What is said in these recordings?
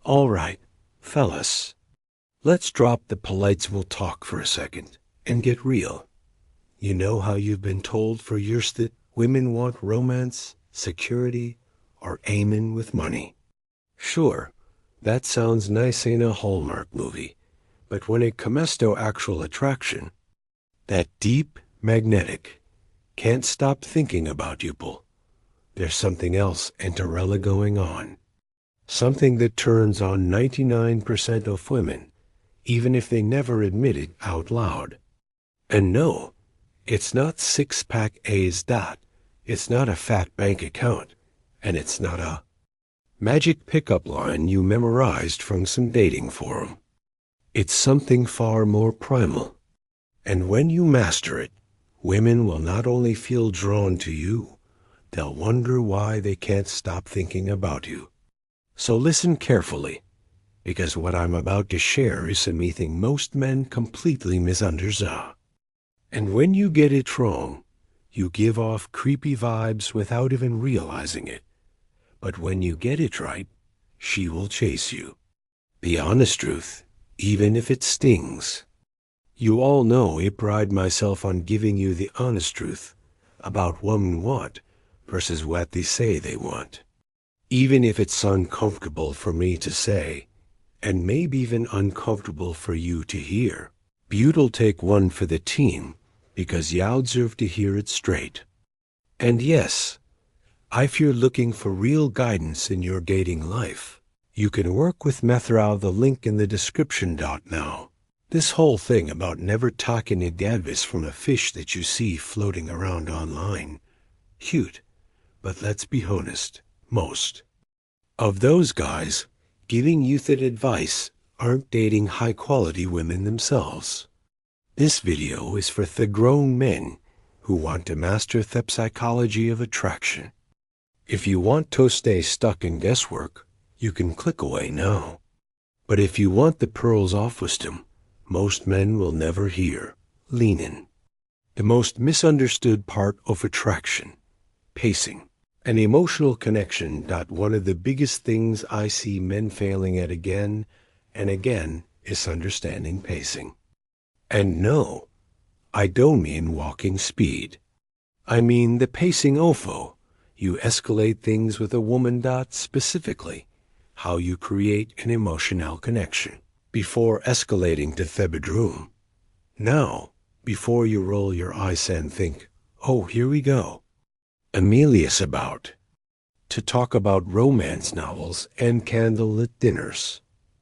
All right, fellas, let's drop the polite small talk for a second and get real. You know how you've been told for years that women want romance, security, or aiming with money. Sure, that sounds nice in a Hallmark movie, but when it comes to actual attraction, that deep, magnetic, can't stop thinking about you pull, there's something else entirely going on. Something that turns on 99% of women, even if they never admit it out loud. And no, it's not six-pack A's dot. It's not a fat bank account. And it's not a magic pickup line you memorized from some dating forum. It's something far more primal. And when you master it, women will not only feel drawn to you, they'll wonder why they can't stop thinking about you. So listen carefully, because what I'm about to share is something most men completely misunderstand. And when you get it wrong, you give off creepy vibes without even realizing it. But when you get it right, she will chase you. The honest truth, even if it stings. You all know I pride myself on giving you the honest truth about women want versus what they say they want. Even if it's uncomfortable for me to say, and maybe even uncomfortable for you to hear, Bute'll take one for the team, because y'all deserve to hear it straight. And yes, if you're looking for real guidance in your dating life, you can work with me through the link in the description now. This whole thing about never taking advice from a fish that you see floating around online, cute, but let's be honest, most of those guys giving you that advice aren't dating high-quality women themselves. This video is for the grown men who want to master the psychology of attraction. If you want to stay stuck in guesswork, you can click away now. But if you want the pearls of wisdom most men will never hear, lean in. The most misunderstood part of attraction, pacing. An emotional connection. One of the biggest things I see men failing at again and again is understanding pacing. And no, I don't mean walking speed. I mean the pacing OFO. You escalate things with a woman. Specifically, how you create an emotional connection before escalating to the bedroom. Now, before you roll your eyes and think, oh, here we go. Amelia's about to talk about romance novels and candlelit dinners.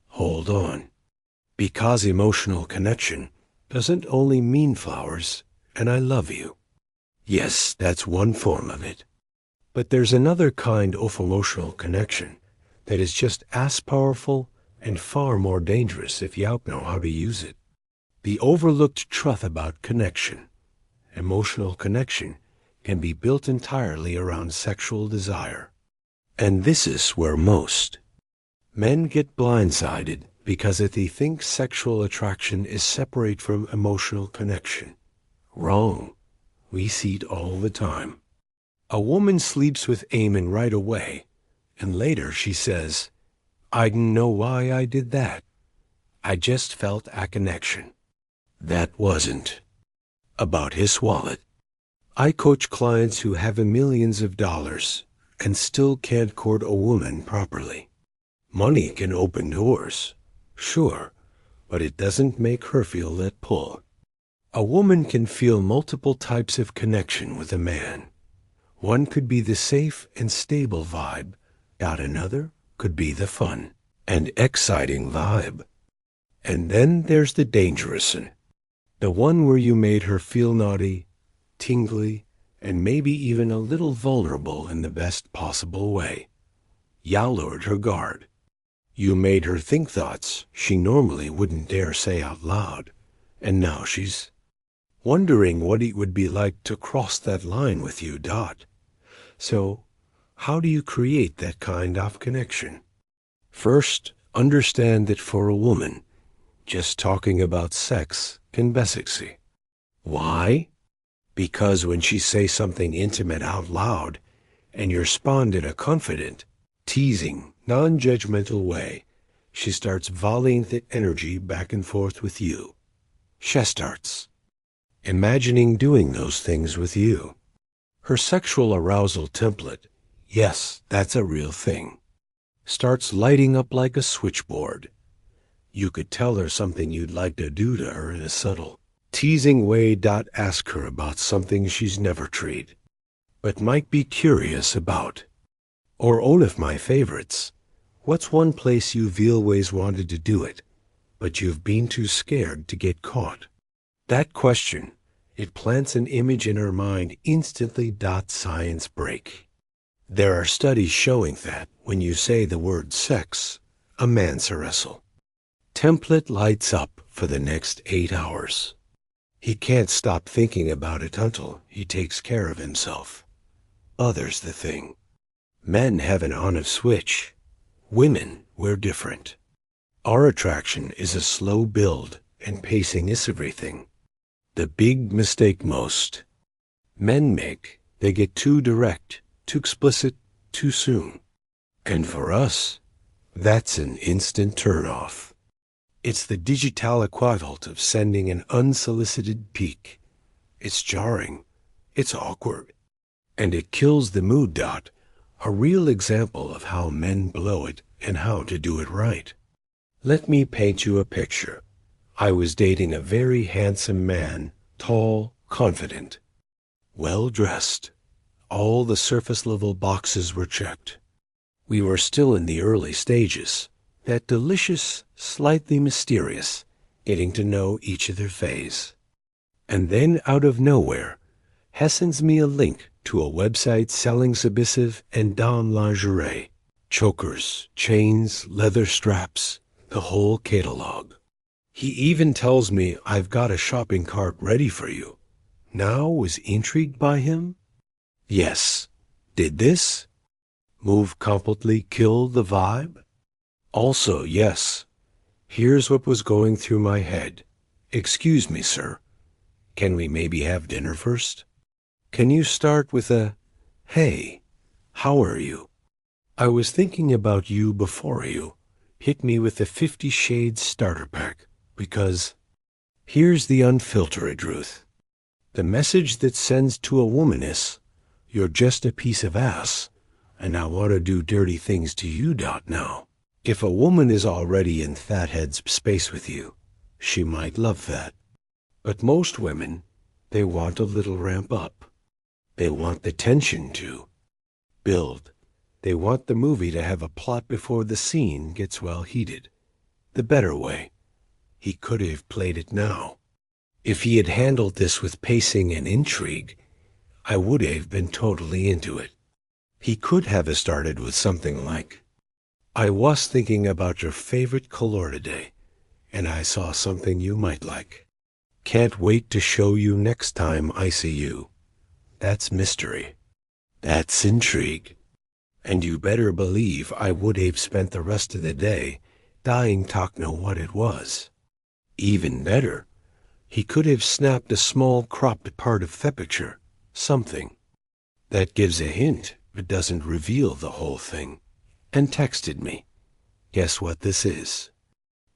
Hold on. Because emotional connection doesn't only mean flowers and I love you. Yes, that's one form of it. But there's another kind of emotional connection that is just as powerful and far more dangerous if you know how to use it. The overlooked truth about connection. Emotional connection can be built entirely around sexual desire. And this is where most men get blindsided because if they think sexual attraction is separate from emotional connection. Wrong. We see it all the time. A woman sleeps with Eamon right away, and later she says, I didn't know why I did that. I just felt a connection. That wasn't about his wallet. I coach clients who have millions of dollars and still can't court a woman properly. Money can open doors, sure, but it doesn't make her feel that pull. A woman can feel multiple types of connection with a man. One could be the safe and stable vibe, another could be the fun and exciting vibe. And then there's the dangerous one, the one where you made her feel naughty, tingly, and maybe even a little vulnerable in the best possible way. You lowered her guard. You made her think thoughts she normally wouldn't dare say out loud, and now she's wondering what it would be like to cross that line with you. So, how do you create that kind of connection? First, understand that for a woman, just talking about sex can be sexy. Why? Because when she says something intimate out loud, and you respond in a confident, teasing, non-judgmental way, she starts volleying the energy back and forth with you. She starts imagining doing those things with you. Her sexual arousal template, yes, that's a real thing, starts lighting up like a switchboard. You could tell her something you'd like to do to her in a subtle, teasing way. Ask her about something she's never tried, but might be curious about. Or one of my favorites, what's one place you've always wanted to do it, but you've been too scared to get caught? That question, it plants an image in her mind instantly. Science break. There are studies showing that when you say the word sex, a man's a wrestle. Template lights up for the next 8 hours. He can't stop thinking about it until he takes care of himself. Others the thing. Men have an on-off switch. Women, we're different. Our attraction is a slow build, and pacing is everything. The big mistake most men make, they get too direct, too explicit, too soon. And for us, that's an instant turn-off. It's the digital equivalent of sending an unsolicited peek. It's jarring, it's awkward, and it kills the mood. A real example of how men blow it and how to do it right. Let me paint you a picture. I was dating a very handsome man, tall, confident, well-dressed. All the surface-level boxes were checked. We were still in the early stages, that delicious, slightly mysterious, getting to know each other phase. And then, out of nowhere, he sends me a link to a website selling submissive and dom lingerie, chokers, chains, leather straps, the whole catalog. He even tells me I've got a shopping cart ready for you. Now, was intrigued by him? Yes. Did this move completely kill the vibe? Also, yes. Here's what was going through my head. Excuse me, sir. Can we maybe have dinner first? Can you start with a, hey, how are you? I was thinking about you before you hit me with the 50 Shades starter pack, because here's the unfiltered truth. The message that sends to a woman is, you're just a piece of ass, and I want to do dirty things to you. Now. If a woman is already in fathead's space with you, she might love that. But most women, they want a little ramp up. They want the tension to build. They want the movie to have a plot before the scene gets well heated. The better way. He could have played it now. If he had handled this with pacing and intrigue, I would have been totally into it. He could have started with something like, I was thinking about your favorite color today, and I saw something you might like. Can't wait to show you next time I see you. That's mystery. That's intrigue. And you better believe I would have spent the rest of the day dying to know what it was. Even better, he could have snapped a small cropped part of the picture, something that gives a hint but doesn't reveal the whole thing, and texted me. Guess what this is?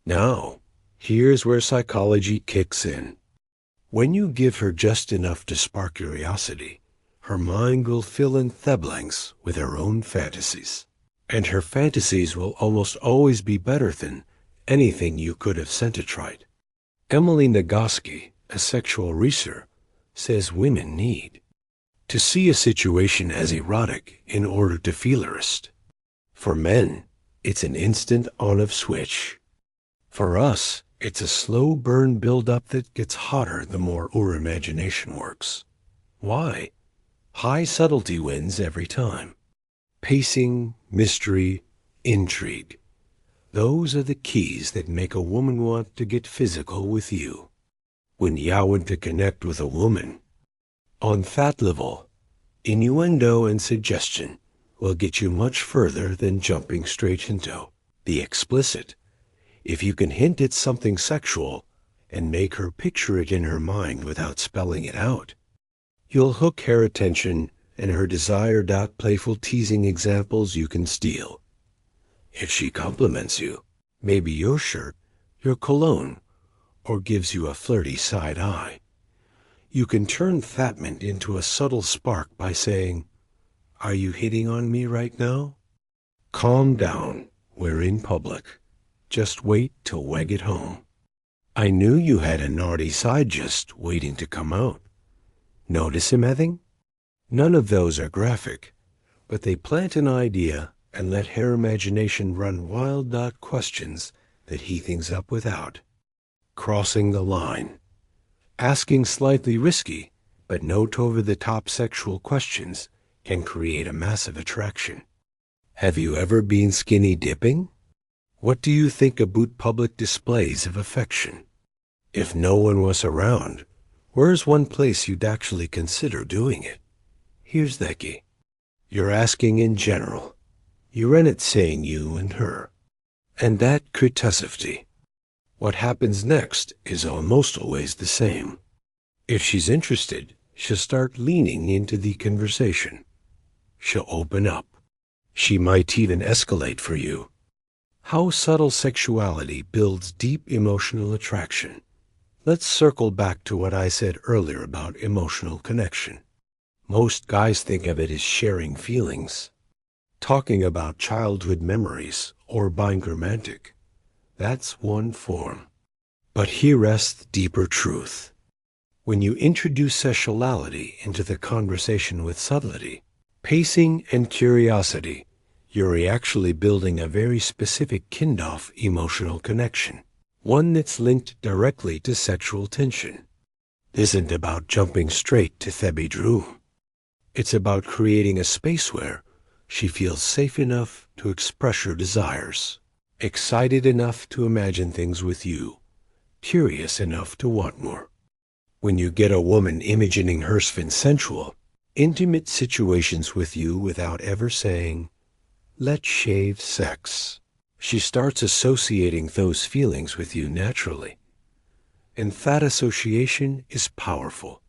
Now, here's where psychology kicks in. When you give her just enough to spark curiosity, her mind will fill in the blanks with her own fantasies. And her fantasies will almost always be better than anything you could have sent to try. Emily Nagoski, a sexual researcher, says women need to see a situation as erotic in order to feel erist. For men, it's an instant on-off switch. For us, it's a slow burn build-up that gets hotter the more our imagination works. Why? High subtlety wins every time. Pacing, mystery, intrigue. Those are the keys that make a woman want to get physical with you. When you want to connect with a woman, on that level, innuendo and suggestion will get you much further than jumping straight into the explicit. If you can hint at something sexual and make her picture it in her mind without spelling it out, you'll hook her attention and her desire. Playful teasing examples you can steal. If she compliments you, maybe your shirt, your cologne, or gives you a flirty side eye. You can turn thatment into a subtle spark by saying, "Are you hitting on me right now?" Calm down. We're in public. Just wait till we get home. I knew you had a naughty side just waiting to come out. Notice him having? None of those are graphic, but they plant an idea and let her imagination run wild questions that he thinks up without. Crossing the line. Asking slightly risky, but note over-the-top sexual questions can create a massive attraction. Have you ever been skinny dipping? What do you think about public displays of affection? If no one was around, where's one place you'd actually consider doing it? Here's the key. You're asking in general. You're in it saying you and her. And that curiosity. What happens next is almost always the same. If she's interested, she'll start leaning into the conversation. She'll open up. She might even escalate for you. How subtle sexuality builds deep emotional attraction. Let's circle back to what I said earlier about emotional connection. Most guys think of it as sharing feelings, talking about childhood memories, or being romantic. That's one form. But here rests deeper truth. When you introduce sexuality into the conversation with subtlety, pacing, and curiosity, you're actually building a very specific kind-of emotional connection, one that's linked directly to sexual tension. It isn't about jumping straight to Thebby Drew. It's about creating a space where she feels safe enough to express her desires, excited enough to imagine things with you, curious enough to want more. When you get a woman imagining herself sensual, intimate situations with you without ever saying, "Let's shave sex," she starts associating those feelings with you naturally. And that association is powerful.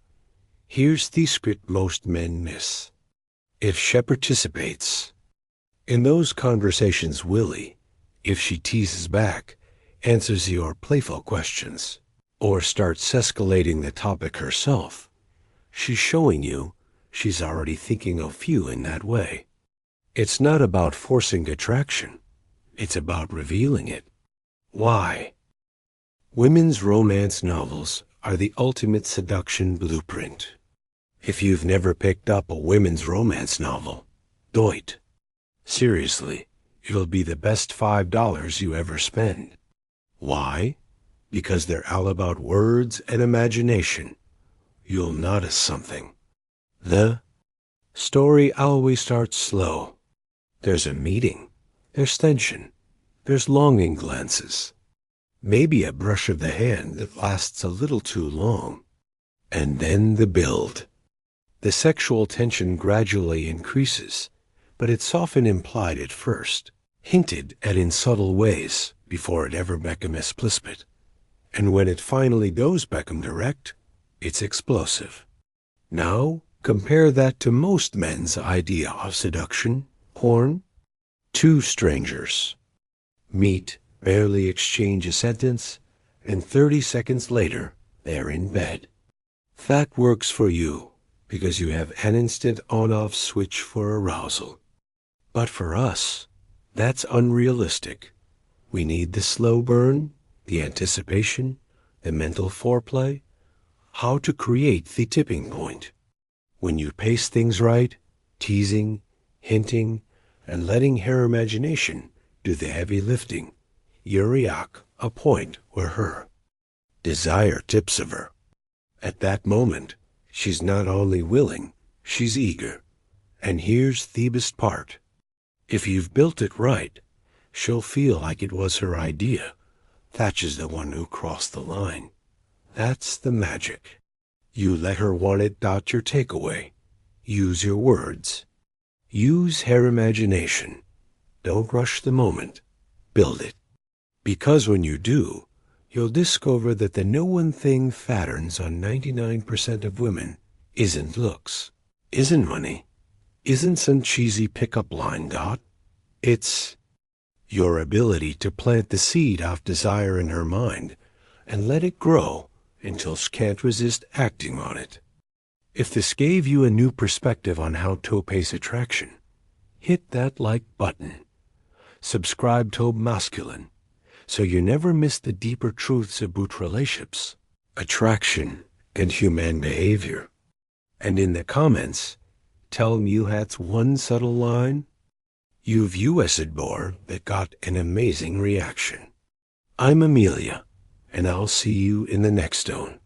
Here's the script most men miss. If she participates in those conversations willy, if she teases back, answers your playful questions, or starts escalating the topic herself, she's showing you she's already thinking of you in that way. It's not about forcing attraction. It's about revealing it. Why? Women's romance novels are the ultimate seduction blueprint. If you've never picked up a women's romance novel, do it. Seriously, it'll be the best $5 you ever spend. Why? Because they're all about words and imagination. You'll notice something. The story always starts slow. There's a meeting. There's tension. There's longing glances. Maybe a brush of the hand that lasts a little too long. And then the build. The sexual tension gradually increases, but it's often implied at first, hinted at in subtle ways before it ever becomes explicit. And when it finally does become direct, it's explosive. Now, compare that to most men's idea of seduction, porn. Two strangers meet, barely exchange a sentence, and 30 seconds later, they're in bed. That works for you because you have an instant on-off switch for arousal. But for us, that's unrealistic. We need the slow burn, the anticipation, the mental foreplay, how to create the tipping point. When you pace things right, teasing, hinting, and letting her imagination do the heavy lifting, you're at a point where her desire tips of her. At that moment, she's not only willing, she's eager. And here's the best part. If you've built it right, she'll feel like it was her idea. Thatch is the one who crossed the line. That's the magic. You let her want it. Your takeaway. Use your words. Use her imagination. Don't rush the moment. Build it. Because when you do, you'll discover that the no one thing patterns on 99% of women isn't looks, isn't money, isn't some cheesy pickup line. It's Your ability to plant the seed of desire in her mind and let it grow until she can't resist acting on it. If this gave you a new perspective on how to pace attraction, hit that like button. Subscribe to Masculine so you never miss the deeper truths about relationships, attraction, and human behavior. And in the comments, tell me you had one subtle line you've used more that got an amazing reaction. I'm Amelia, and I'll see you in the next one.